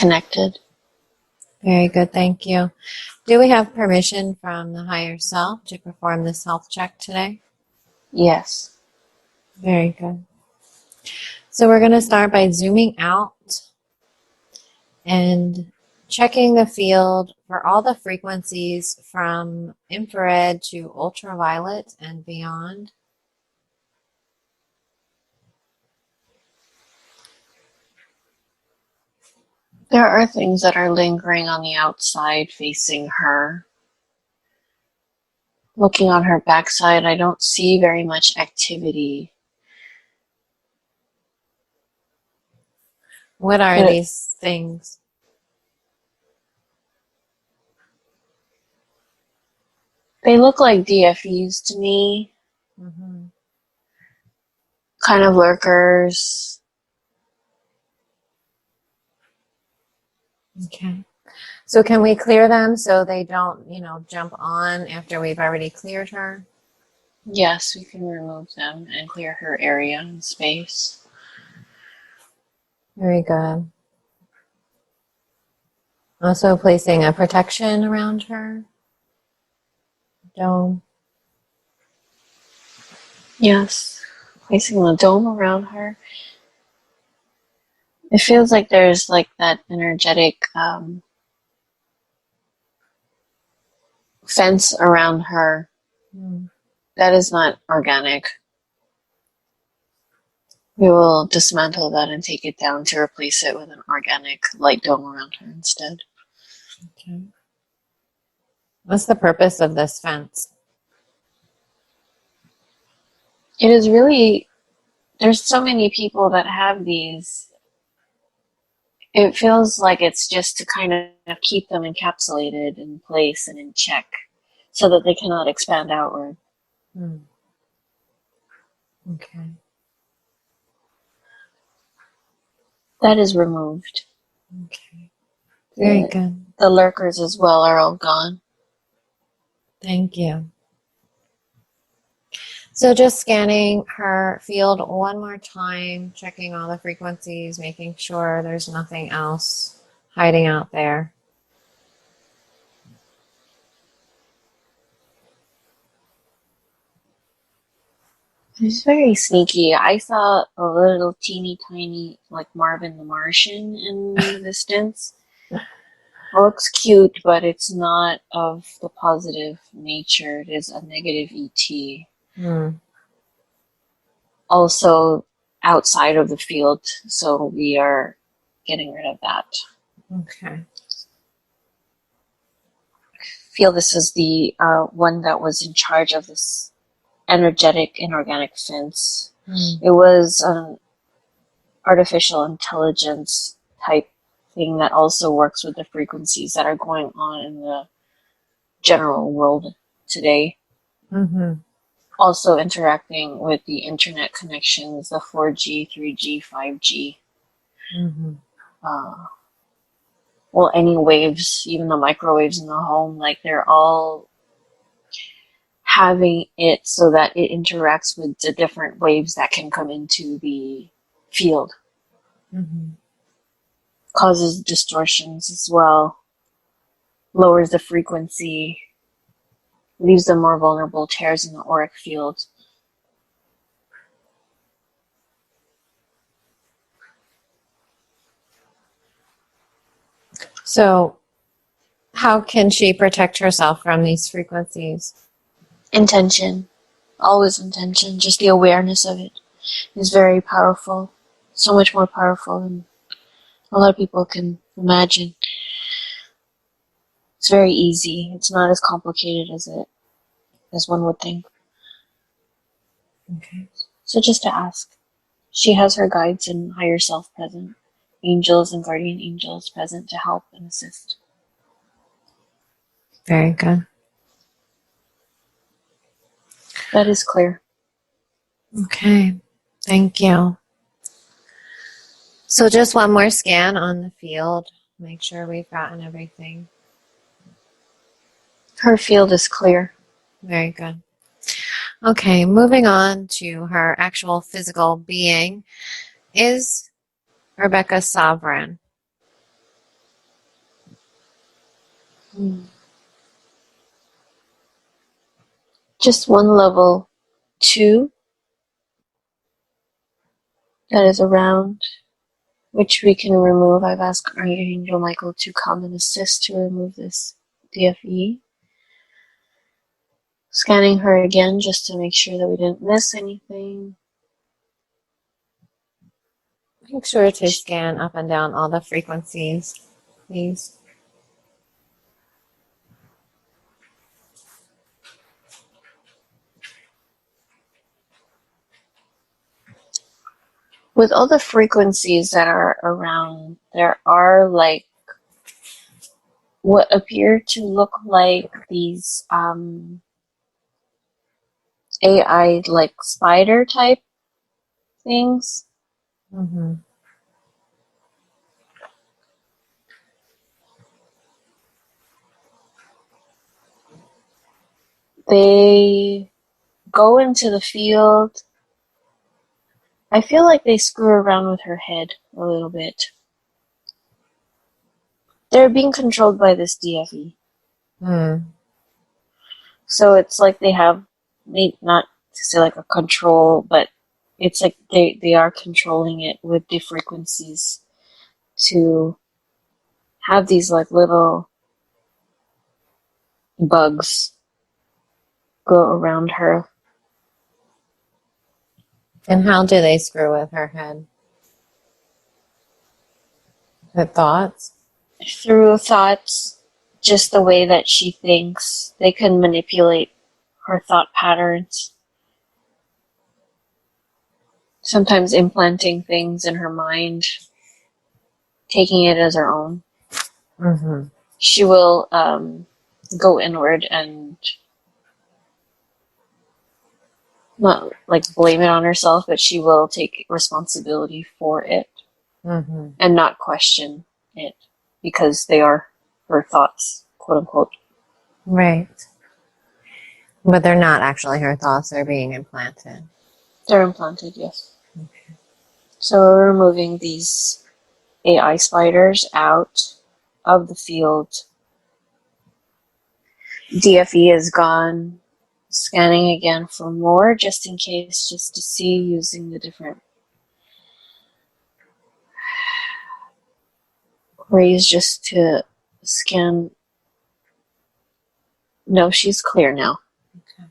connected. Very good, thank you. Do we have permission from the higher self to perform this health check today? Yes. Very good. So we're going to start by zooming out and checking the field for all the frequencies from infrared to ultraviolet and beyond. There are things that are lingering on the outside facing her. Looking on her backside, I don't see very much activity. What are these things? They look like DFEs to me. Mm-hmm. Kind of lurkers. Okay. So can we clear them so they don't, jump on after we've already cleared her? Yes, we can remove them and clear her area and space. Very good. Also placing a protection around her dome. Yes, placing the dome around her. It feels like there's like that energetic fence around her. That is not organic. We will dismantle that and take it down to replace it with an organic light dome around her instead. Okay. What's the purpose of this fence? It is really, there's so many people that have these. It feels like it's just to kind of keep them encapsulated in place and in check so that they cannot expand outward. Okay. That is removed. Okay. Very good. The lurkers as well are all gone. Thank you. So just scanning her field one more time, checking all the frequencies, making sure there's nothing else hiding out there. It's very sneaky. I saw a little teeny tiny, like Marvin the Martian in the distance. It looks cute, but it's not of the positive nature. It is a negative ET. Also outside of the field, so we are getting rid of that. Okay. I feel this is the one that was in charge of this energetic inorganic fence. It was an artificial intelligence type thing that also works with the frequencies that are going on in the general world today. Also interacting with the internet connections, the 4G, 3G, 5G. Well, any waves, even the microwaves in the home, like they're all having it so that it interacts with the different waves that can come into the field. Causes distortions as well. Lowers the frequency. Leaves them more vulnerable, tears in the auric field. So how can she protect herself from these frequencies? Intention. Always intention. Just the awareness of it is very powerful. So much more powerful than a lot of people can imagine. It's very easy. It's not as complicated as one would think. Okay. So just to ask. She has her guides and higher self present. Angels and guardian angels present to help and assist. Very good. That is clear. Okay. Thank you. So just one more scan on the field. Make sure we've gotten everything. Her field is clear. Very good. Okay, moving on to her actual physical being. Is Rebecca sovereign? Just one level 2 that is around, which we can remove. I've asked Archangel Michael to come and assist to remove this DFE. Scanning her again just to make sure that we didn't miss anything. Make sure to scan up and down all the frequencies, please. With all the frequencies that are around, there are like what appear to look like these AI like spider type things. Mm-hmm. They go into the field. I feel like they screw around with her head a little bit. They're being controlled by this DFE. So it's like they have, not to say like a control, but it's like they are controlling it with the frequencies to have these like little bugs go around her. And how do they screw with her head? Her thoughts? Through thoughts, just the way that she thinks, they can manipulate her thought patterns. Sometimes implanting things in her mind, taking it as her own. Mm-hmm. She will go inward and not like blame it on herself, but she will take responsibility for it and not question it because they are her thoughts, quote unquote. Right. But they're not actually her thoughts, they're being implanted. They're implanted, yes. Okay. So we're removing these AI spiders out of the field. DFE is gone. Scanning again for more, just in case, just to see, using the different rays just to scan. No, she's clear now. Okay.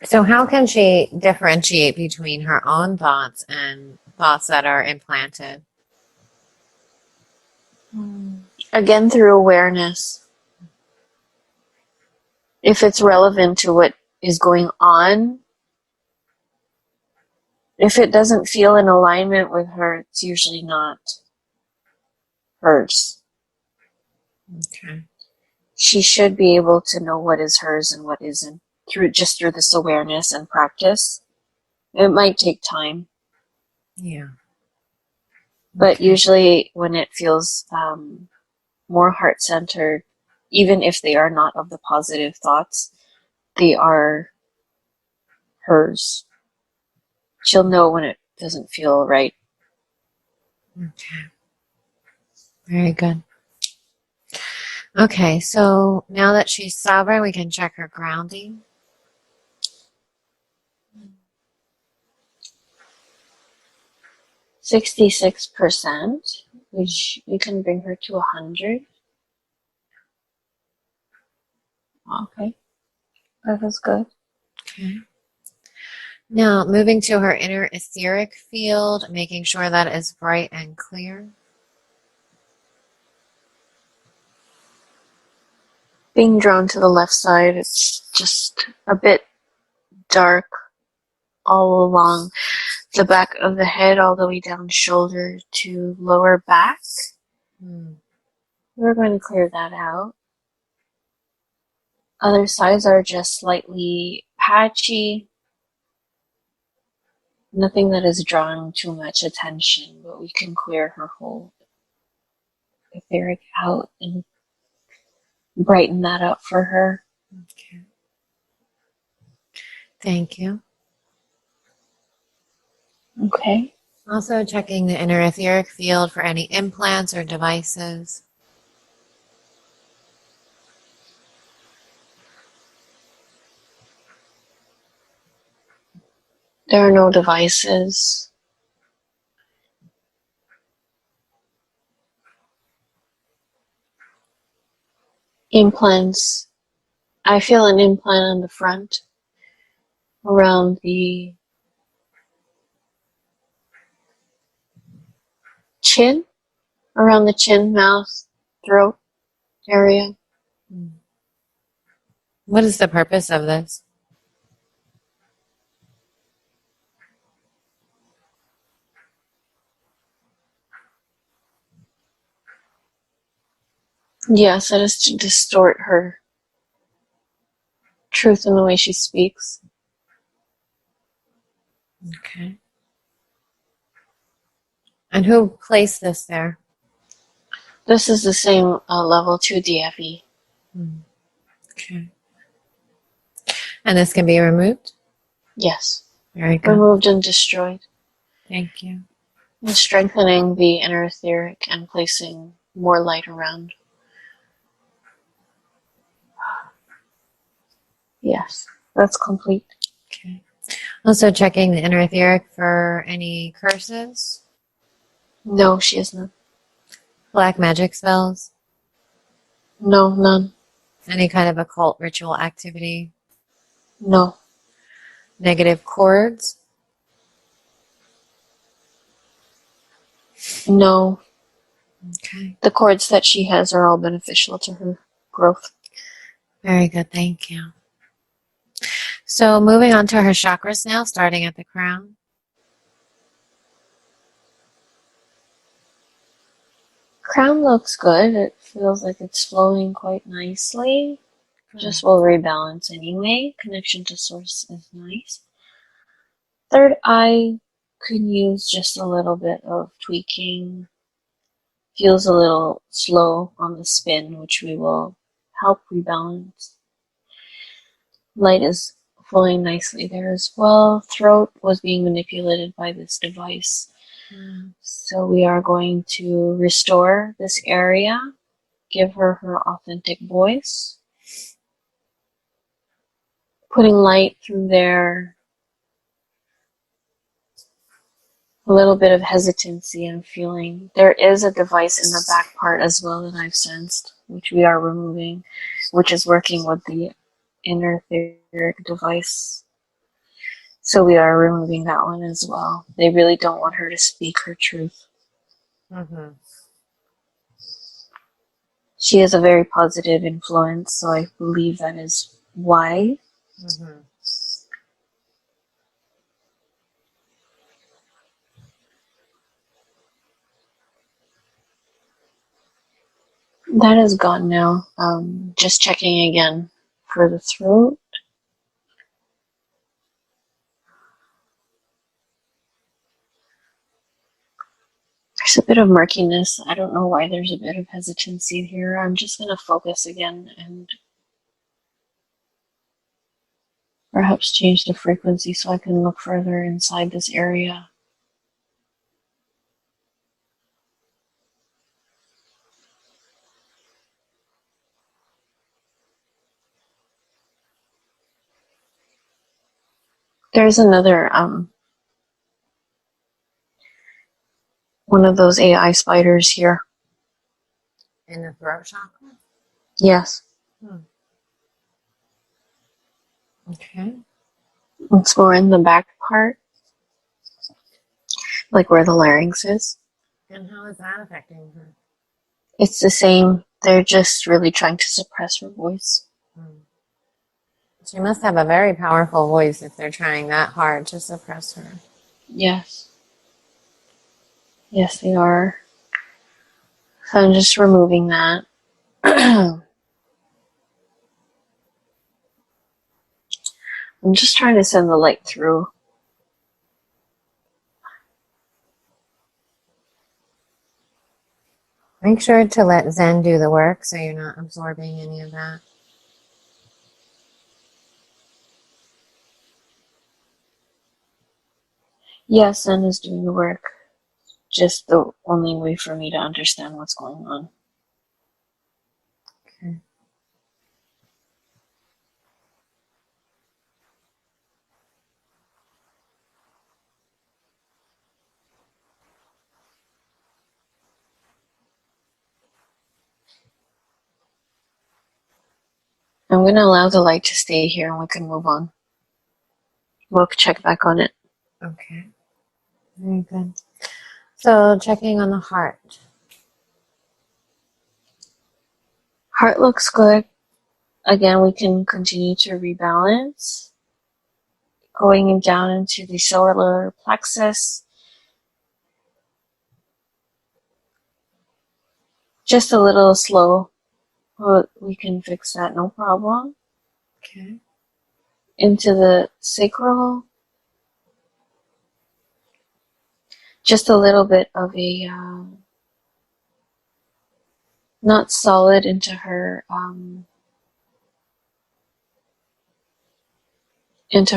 So how can she differentiate between her own thoughts and thoughts that are implanted? Again, through awareness. If it's relevant to what is going on, if it doesn't feel in alignment with her, it's usually not hers. Okay. She should be able to know what is hers and what isn't through this awareness and practice. It might take time. Yeah. But usually when it feels more heart-centered, even if they are not of the positive thoughts, they are hers. She'll know when it doesn't feel right. Okay. Very good. Okay, so now that she's sovereign, we can check her grounding. %66%, which you can bring her to 100. Okay, that was good. Okay. Now, moving to her inner etheric field, making sure that is bright and clear. Being drawn to the left side, it's just a bit dark all along the back of the head, all the way down shoulder to lower back. We're going to clear that out. Other sides are just slightly patchy. Nothing that is drawing too much attention, but we can clear her whole etheric out and brighten that up for her. Okay. Thank you. Okay. Also checking the inner etheric field for any implants or devices. There are no devices. Implants. I feel an implant on the front, around the chin, mouth, throat area. What is the purpose of this? Yes, that is to distort her truth in the way she speaks. Okay. And who placed this there? This is the same level 2 DFE. Okay. And this can be removed? Yes. Very good. Removed and destroyed. Thank you. And strengthening the inner etheric and placing more light around. Yes, that's complete. Okay. Also checking the inner etheric for any curses, No, she is none. black magic spells, No, none. any kind of occult ritual activity, No. negative cords. No. Okay. The cords that she has are all beneficial to her growth. Very good. Thank you. So moving on to her chakras now, starting at the crown. Crown looks good. It feels like it's flowing quite nicely. Just will rebalance anyway. Connection to source is nice. Third eye could use just a little bit of tweaking. Feels a little slow on the spin, which we will help rebalance. Light is flowing nicely there as well. Throat was being manipulated by this device. So we are going to restore this area, give her her authentic voice, putting light through there, a little bit of hesitancy and feeling. There is a device in the back part as well that I've sensed, which we are removing, which is working with the inner etheric device. So we are removing that one as well. They really don't want her to speak her truth. She is a very positive influence, so I believe that is why. That is gone now. Just checking again for the throat. There's a bit of murkiness. I don't know why there's a bit of hesitancy here. I'm just going to focus again and perhaps change the frequency so I can look further inside this area. There's another, one of those AI spiders here. In the throat chakra? Yes. Okay. It's more in the back part, like where the larynx is. And how is that affecting her? It's the same. They're just really trying to suppress her voice. She must have a very powerful voice if they're trying that hard to suppress her. Yes. Yes, they are. So I'm just removing that. I'm just trying to send the light through. Make sure to let Zen do the work so you're not absorbing any of that. Yes, Zen is doing the work. Just the only way for me to understand what's going on. Okay. I'm going to allow the light to stay here and we can move on. We'll check back on it. Okay. Very good. So checking on the heart. Heart looks good. Again, we can continue to rebalance. Going down into the solar plexus. Just a little slow. But we can fix that, no problem. Okay. Into the sacral. Just a little bit of a not solid into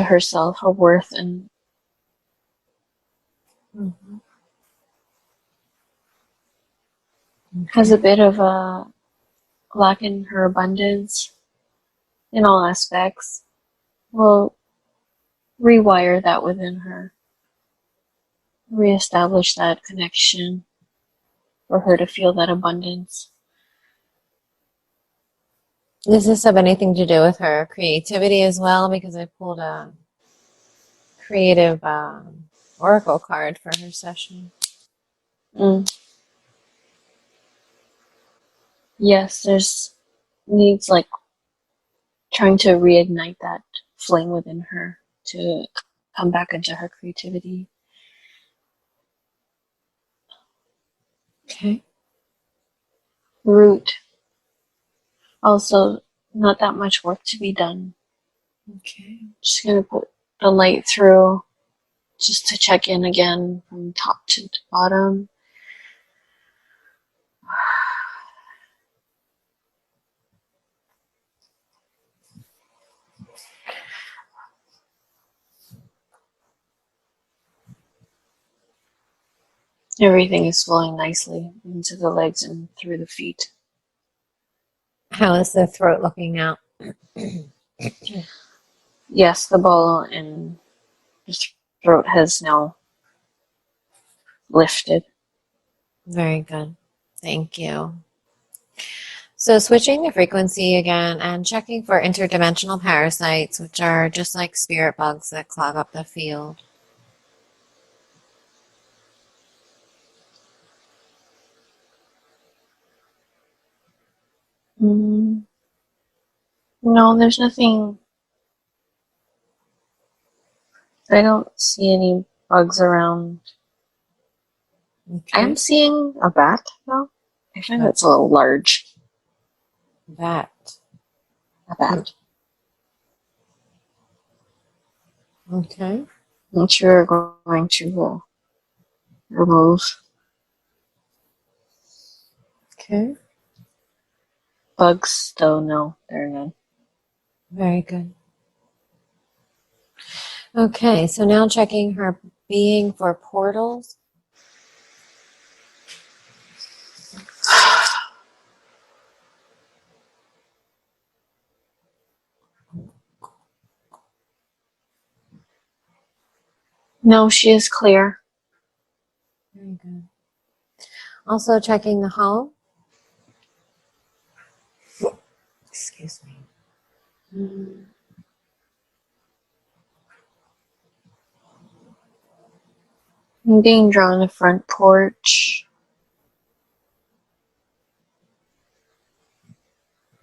herself, her worth, and has a bit of a lack in her abundance in all aspects. We'll rewire that within her, reestablish that connection for her to feel that abundance. Does this have anything to do with her creativity as well? Because I pulled a creative oracle card for her session. Yes, there's needs like trying to reignite that flame within her to come back into her creativity. Okay. Root. Also, not that much work to be done. Okay. Just going to put the light through just to check in again from top to bottom. Everything is flowing nicely into the legs and through the feet. How is the throat looking now? Yes, the ball and the throat has now lifted. Very good. Thank you. So switching the frequency again and checking for interdimensional parasites, which are just like spirit bugs that clog up the field. No, there's nothing. I don't see any bugs around. Okay. I am seeing a bat, though. I find that's a little large. Bat. A bat. Okay. Which we're going to remove. Okay. Bugs, though, no, there are none. Very good. Okay, so now checking her being for portals. No, she is clear. Very good. Also checking the home. Excuse me. I'm being drawn the front porch.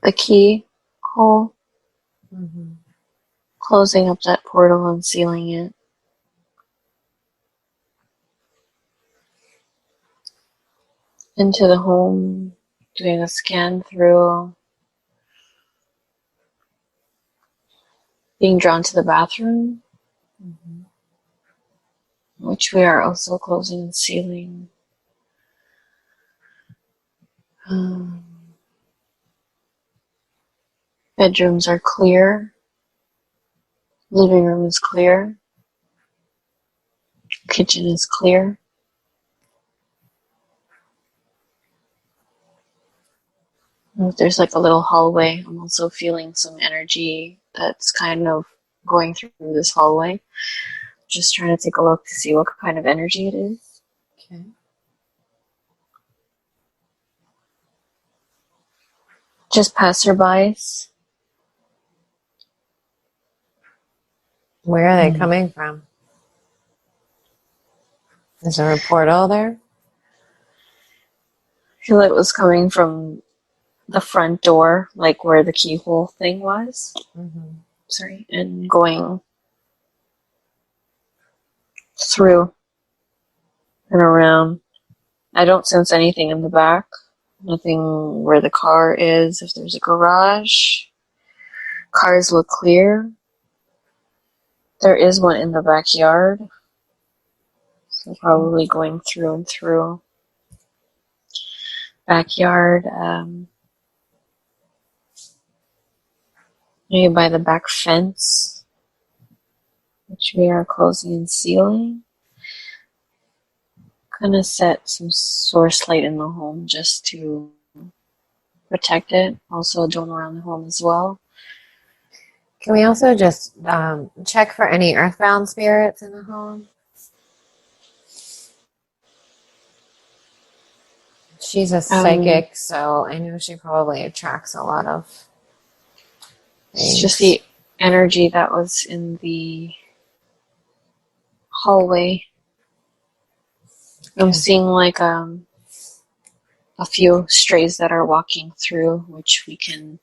The key hole. Closing up that portal and sealing it. Into the home. Doing a scan through. Being drawn to the bathroom. Which we are also closing and sealing. Bedrooms are clear. Living room is clear. Kitchen is clear. There's like a little hallway. I'm also feeling some energy that's kind of going through this hallway. Just trying to take a look to see what kind of energy it is. Okay. Just passerbys. Where are they coming from? Is there a portal there? I feel like it was coming from the front door, like where the keyhole thing was. Mm-hmm. Sorry, and going through and around. I don't sense anything in the back. Nothing where the car is. If there's a garage, cars look clear. There is one in the backyard. So probably going through and through. Backyard, maybe by the back fence, which we are closing and sealing. Gonna set some source light in the home just to protect it. Also a dome around the home as well. Can we also just check for any earthbound spirits in the home? She's a psychic, so I know she probably attracts a lot of things. It's just the energy that was in the hallway. I'm seeing like a few strays that are walking through, which we can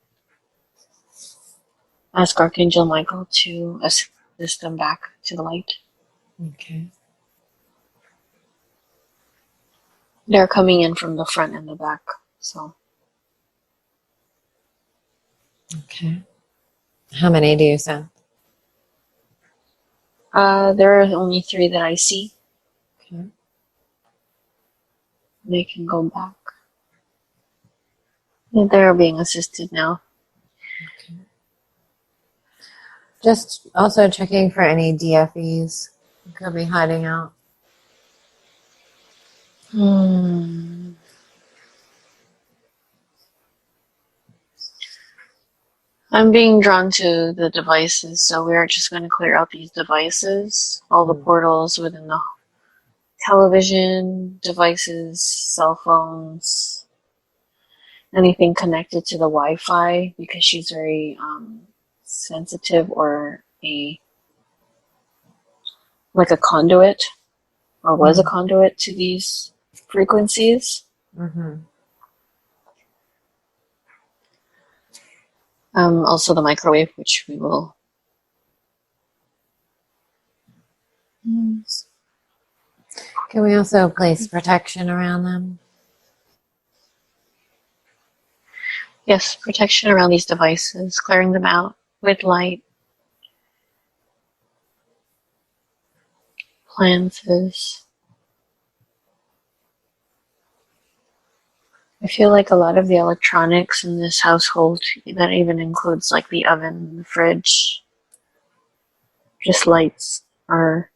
ask Archangel Michael to assist them back to the light. Okay. They're coming in from the front and the back, so. Okay. How many do you send? There are only 3 that I see. Okay. They can go back. They're being assisted now. Okay. Just also checking for any DFEs. Could be hiding out. I'm being drawn to the devices, so we're just going to clear out these devices, all the portals within the television, devices, cell phones, anything connected to the Wi-Fi, because she's very sensitive or like a conduit, or was a conduit to these frequencies. Mm-hmm. Also the microwave, which we will use. Can we also place protection around them? Yes, protection around these devices, clearing them out with light. Appliances. I feel like a lot of the electronics in this household, that even includes like the oven, the fridge, just lights, are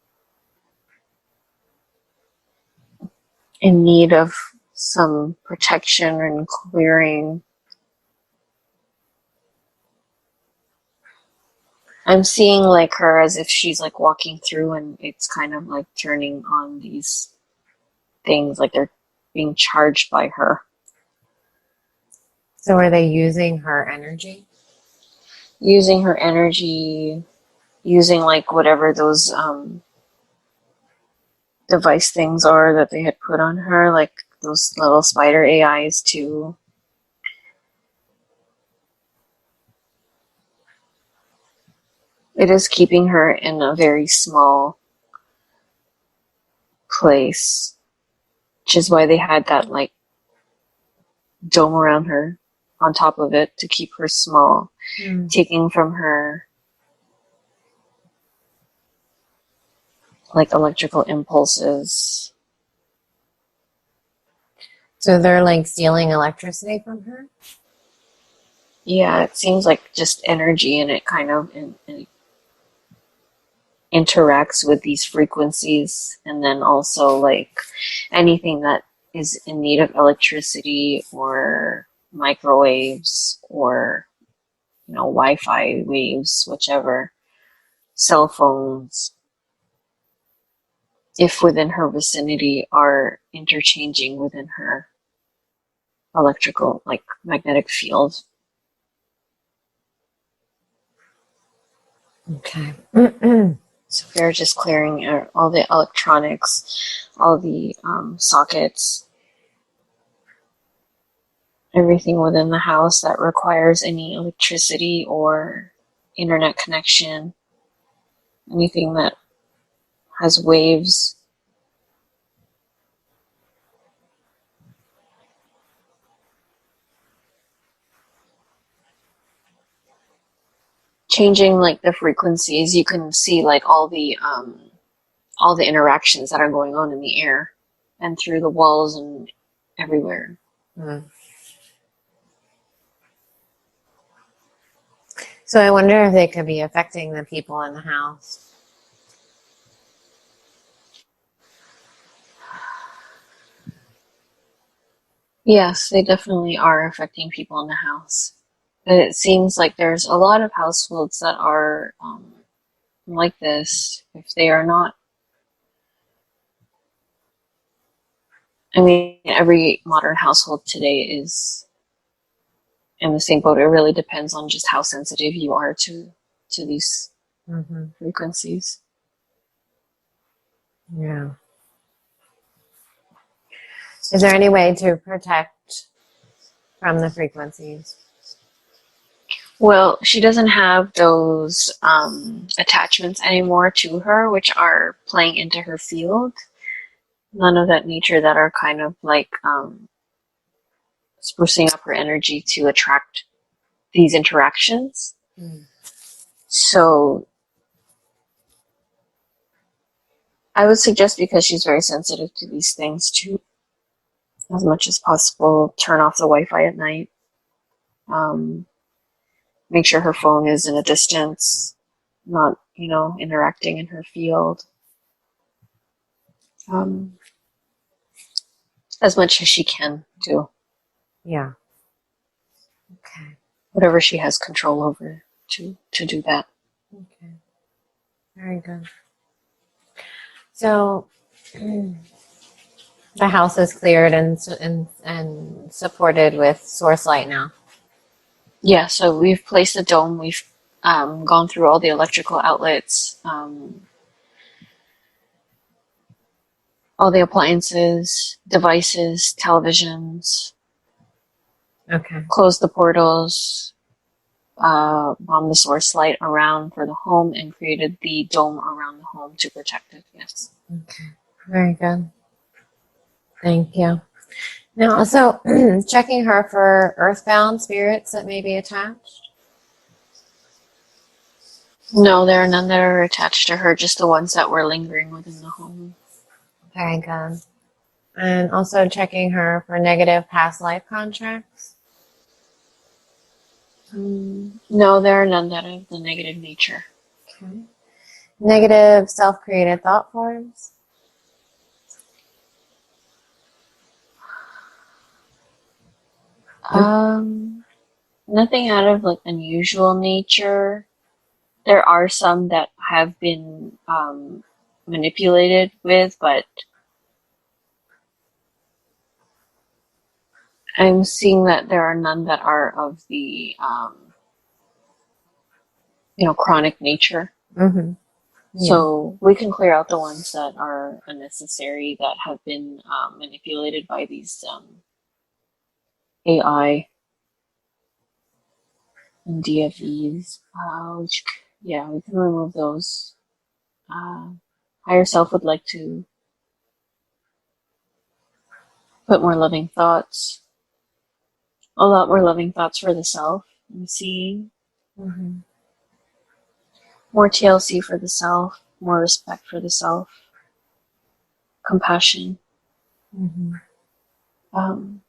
in need of some protection and clearing. I'm seeing like her as if she's like walking through and it's kind of like turning on these things, like they're being charged by her. So are they using her energy? Using her energy, using like whatever those device things are that they had put on her, like those little spider AIs too. It is keeping her in a very small place, which is why they had that like dome around her on top of it to keep her small, taking from her like electrical impulses. So they're like stealing electricity from her? Yeah, it seems like just energy, and it kind of interacts with these frequencies, and then also like anything that is in need of electricity or microwaves or Wi-Fi waves, whichever, cell phones, if within her vicinity, are interchanging within her electrical, like magnetic field. Okay. So we're just clearing all the electronics, all the sockets, everything within the house that requires any electricity or internet connection, anything that has waves. Changing like the frequencies, you can see like all the interactions that are going on in the air and through the walls and everywhere. Mm. So I wonder if they could be affecting the people in the house. Yes, they definitely are affecting people in the house. But it seems like there's a lot of households that are like this. If they are not, I mean, every modern household today is in the same boat. It really depends on just how sensitive you are to these frequencies. Yeah. Is there any way to protect from the frequencies? Well, she doesn't have those attachments anymore to her, which are playing into her field. None of that nature that are kind of like sprucing up her energy to attract these interactions. Mm. So I would suggest, because she's very sensitive to these things, to, as much as possible, turn off the Wi-Fi at night. Um, make sure her phone is in a distance, not, interacting in her field. Um, as much as she can do. Yeah. Okay. Whatever she has control over to do that. Okay. Very good. So the house is cleared and supported with source light now. Yeah, so we've placed a dome. We've gone through all the electrical outlets, all the appliances, devices, televisions, Okay. closed the portals, bombed the source light around for the home, and created the dome around the home to protect it. Yes. Okay. Very good. Thank you. Now, also checking her for earthbound spirits that may be attached. No, there are none that are attached to her, just the ones that were lingering within the home. Very good. And also checking her for negative past life contracts. No, there are none that are of the negative nature. Okay. Negative self-created thought forms. Nothing out of like unusual nature. There are some that have been manipulated with, but I'm seeing that there are none that are of the chronic nature. Mm-hmm. Yeah. So we can clear out the ones that are unnecessary, that have been manipulated by these AI and DFEs. Yeah, we can remove those. Higher self would like to put more loving thoughts, a lot more loving thoughts for the self. I'm seeing Mm-hmm. more TLC for the self, more respect for the self, compassion. Mm-hmm. Um,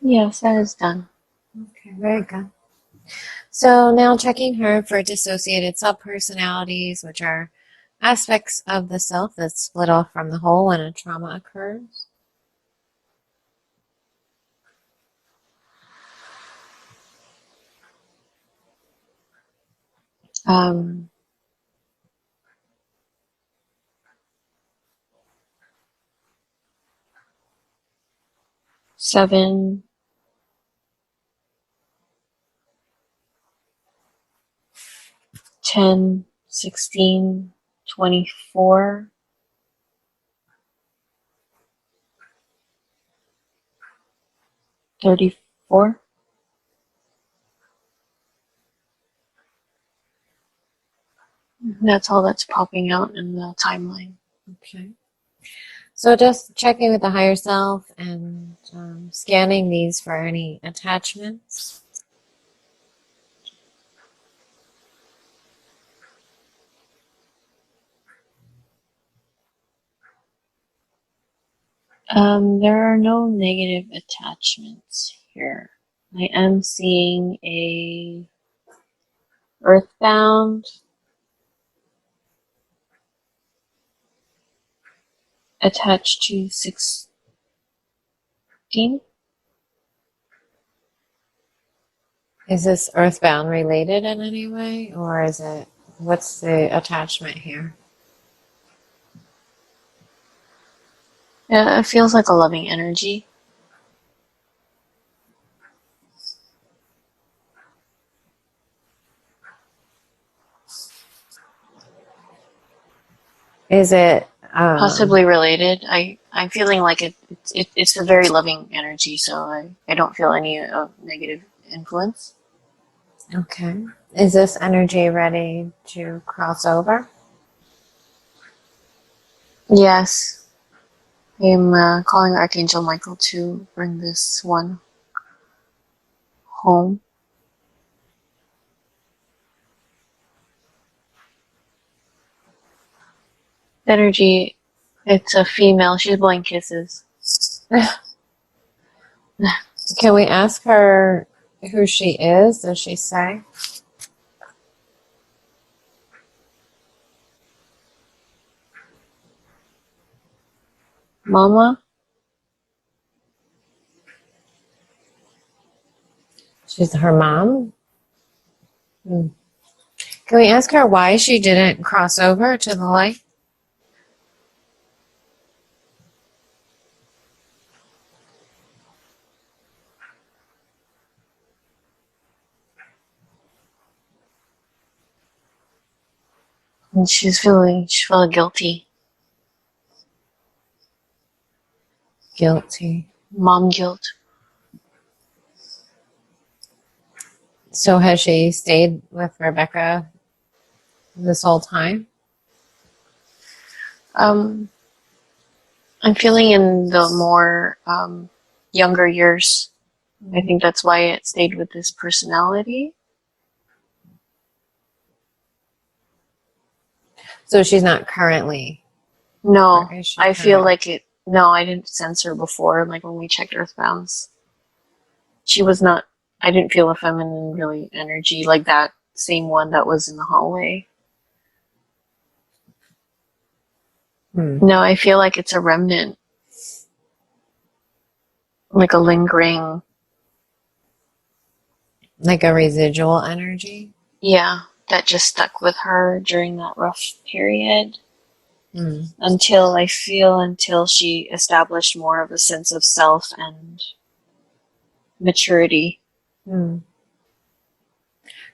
yes, that is done. Okay, very good. So now checking her for dissociated subpersonalities, which are aspects of the self that split off from the whole when a trauma occurs. Um, 7, 10, 16, 24, 34. That's all that's popping out in the timeline. Okay. So just checking with the higher self and scanning these for any attachments. There are no negative attachments here. I am seeing a earthbound attached to 16. Is this earthbound related in any way, or is it, what's the attachment here? Yeah, it feels like a loving energy. Is it Possibly related. I'm feeling like it's a very loving energy, so I don't feel any negative influence. okay? Is this energy ready to cross over? Yes, I'm calling Archangel Michael to bring this one home. Energy, it's a female. She's blowing kisses. Can we ask her who she is? Does she say? Mama? She's her mom? Hmm. Can we ask her why she didn't cross over to the light? And she's feeling guilty. Guilty. Mom guilt. So has she stayed with Rebecca this whole time? I'm feeling in the more younger years. I think that's why it stayed with this personality. So she's not currently. No, Or is she I feel current? like it. No, I didn't sense her before. Like when we checked Earthbounds, she was not. I didn't feel a feminine really energy like that same one that was in the hallway. No, I feel like it's a remnant, like a lingering. Like a residual energy? Yeah, that just stuck with her during that rough period. Hmm. Until she established more of a sense of self and maturity. Hmm.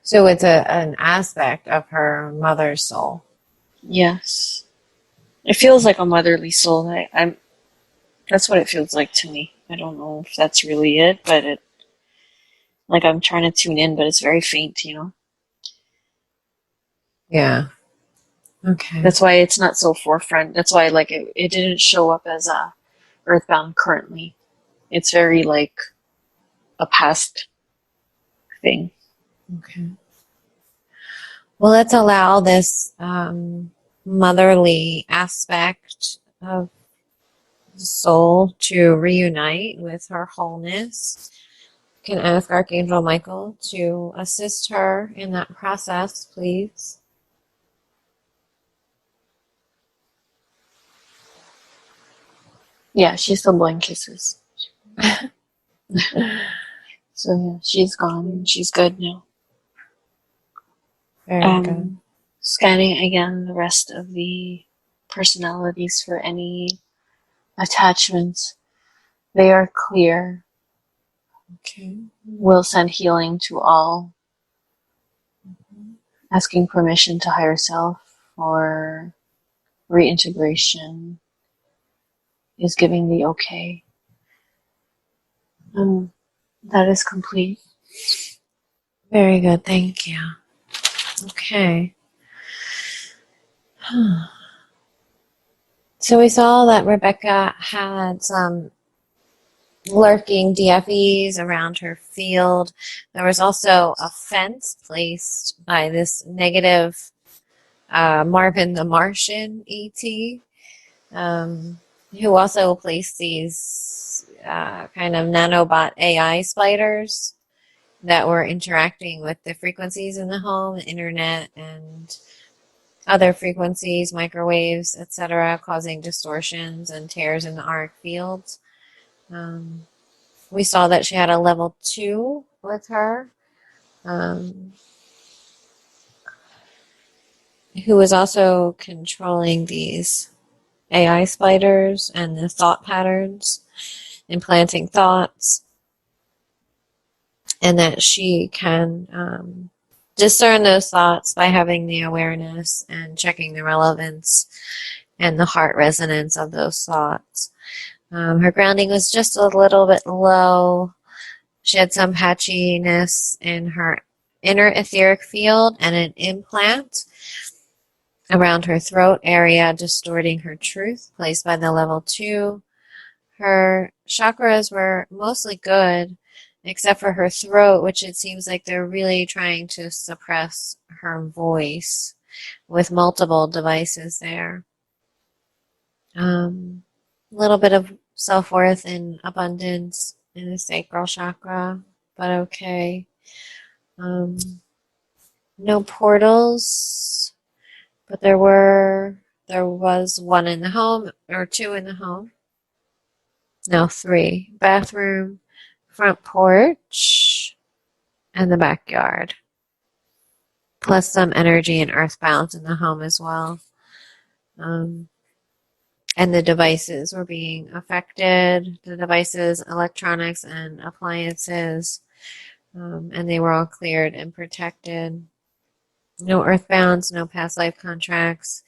So it's an aspect of her mother's soul. Yes. It feels like a motherly soul. That's what it feels like to me. I don't know if that's really it, but like I'm trying to tune in, but it's very faint, you know? Yeah. Okay. That's why it's not so forefront. That's why like it didn't show up as a Earthbound currently. It's very like a past thing. Okay. Well, let's allow this motherly aspect of the soul to reunite with her wholeness. Can ask Archangel Michael to assist her in that process, please. Yeah, she's still blowing kisses. So yeah, she's gone. She's good now. Very good. Scanning again the rest of the personalities for any attachments. They are clear. Okay. We'll send healing to all. asking permission to higher self for reintegration is giving the okay. That is complete. Very good. Thank you. Okay. So we saw that Rebecca had some lurking DFEs around her field. There was also a fence placed by this negative Marvin the Martian ET, who also placed these kind of nanobot AI spiders that were interacting with the frequencies in the home, the internet, and other frequencies, microwaves, etc., causing distortions and tears in the auric fields. We saw that she had a level 2 with her, who was also controlling these AI spiders and the thought patterns, implanting thoughts, and that she can discern those thoughts by having the awareness and checking the relevance and the heart resonance of those thoughts. Her grounding was just a little bit low. She had some patchiness in her inner etheric field and an implant around her throat area, distorting her truth, placed by the level 2. Her chakras were mostly good, except for her throat, which it seems like they're really trying to suppress her voice with multiple devices there. A little bit of self-worth and abundance in the sacral chakra, but okay. No portals, but there was one in the home, or two in the home. No, 3. Bathroom, front porch, and the backyard. Plus some energy and earth balance in the home as well. And the devices were being affected. The devices, electronics, and appliances. And they were all cleared and protected. No earthbounds, no past life contracts,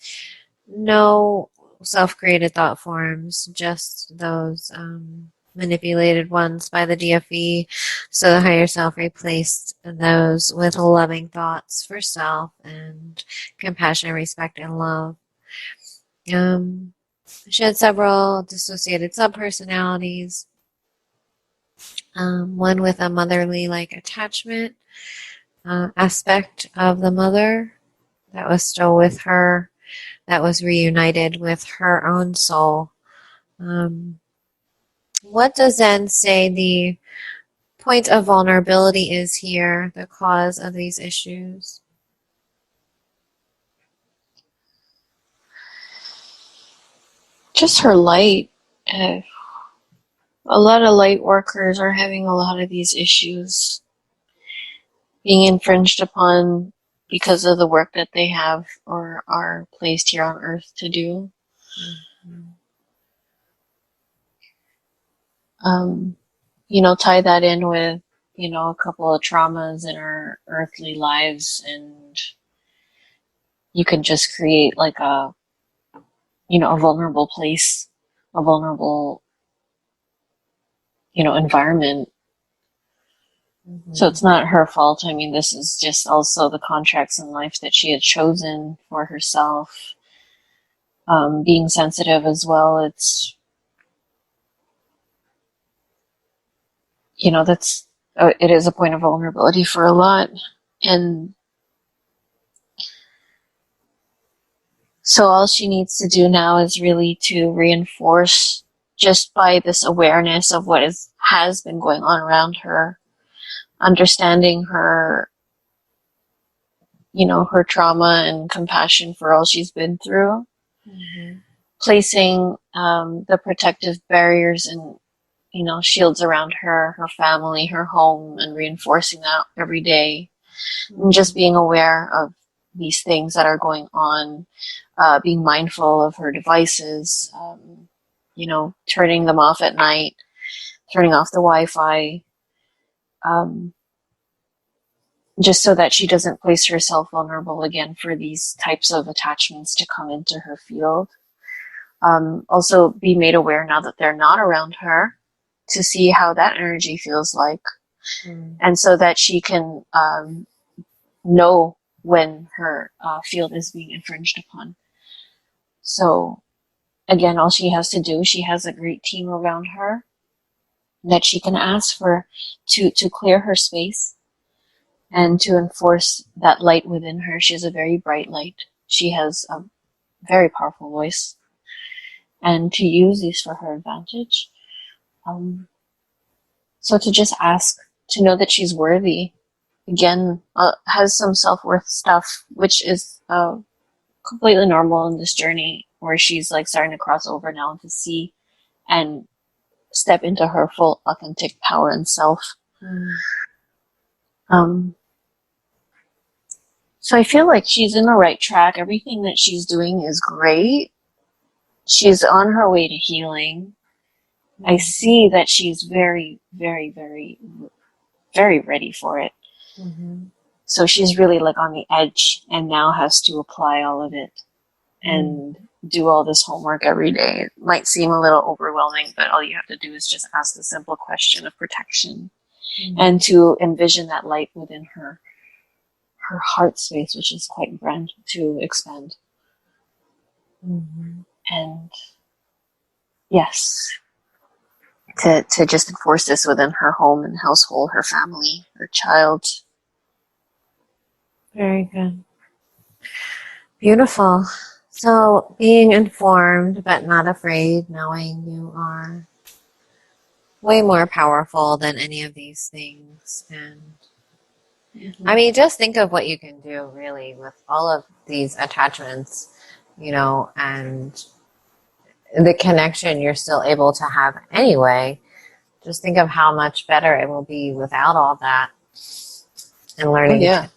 no self-created thought forms, just those manipulated ones by the DFE. So the higher self replaced those with loving thoughts for self and compassion, respect, and love. She had several dissociated subpersonalities. One with a motherly-like attachment aspect of the mother that was still with her, that was reunited with her own soul. What does Zen say the point of vulnerability is here, the cause of these issues? Just her light. A lot of light workers are having a lot of these issues being infringed upon because of the work that they have or are placed here on earth to do. Tie that in with, a couple of traumas in our earthly lives, and you can just create like a vulnerable place, a vulnerable, environment. So it's not her fault. I mean, this is just also the contracts in life that she had chosen for herself. Being sensitive as well. It's, it is a point of vulnerability for a lot. And so all she needs to do now is really to reinforce, just by this awareness of what has been going on around her, understanding her, her trauma and compassion for all she's been through, placing the protective barriers and, shields around her, her family, her home, and reinforcing that every day. And just being aware of these things that are going on, being mindful of her devices, turning them off at night, turning off the Wi-Fi, just so that she doesn't place herself vulnerable again for these types of attachments to come into her field. Also be made aware now that they're not around her to see how that energy feels like. And so that she can know when her field is being infringed upon. So again, all she has to do, she has a great team around her that she can ask for to clear her space and to enforce that light within her. She has a very bright light. She has a very powerful voice, and to use these for her advantage. So to just ask, to know that she's worthy, again, has some self-worth stuff, which is completely normal in this journey where she's like starting to cross over now to see and step into her full authentic power and self. So I feel like she's in the right track. Everything that she's doing is great. She's on her way to healing. I see that she's very, very, very, very ready for it. So she's really like on the edge and now has to apply all of it and do all this homework every day. It might seem a little overwhelming, but all you have to do is just ask the simple question of protection and to envision that light within her heart space, which is quite grand, to expand. And yes, to just enforce this within her home and household, her family, her child. Very good. Beautiful. So being informed but not afraid, knowing you are way more powerful than any of these things. And I mean, just think of what you can do really with all of these attachments, you know, and the connection you're still able to have anyway. Just think of how much better it will be without all that, and learning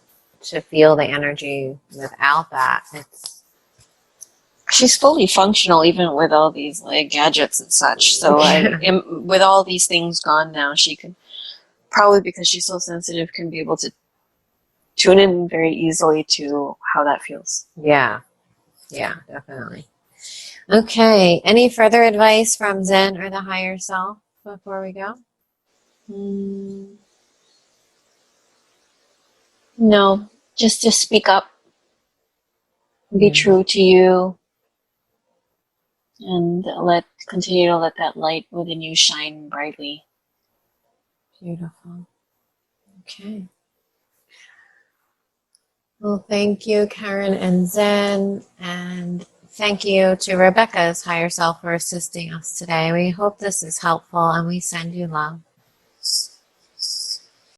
to feel the energy without that. She's fully functional even with all these like gadgets and such. So with all these things gone now, she can probably, because she's so sensitive, can be able to tune in very easily to how that feels. Yeah, definitely. Okay, any further advice from Zen or the higher self before we go? No, just to speak up, be true to you, and continue to let that light within you shine brightly. Beautiful. Okay. Well, thank you, Karen and Zen, and thank you to Rebecca's higher self for assisting us today. We hope this is helpful, and we send you love.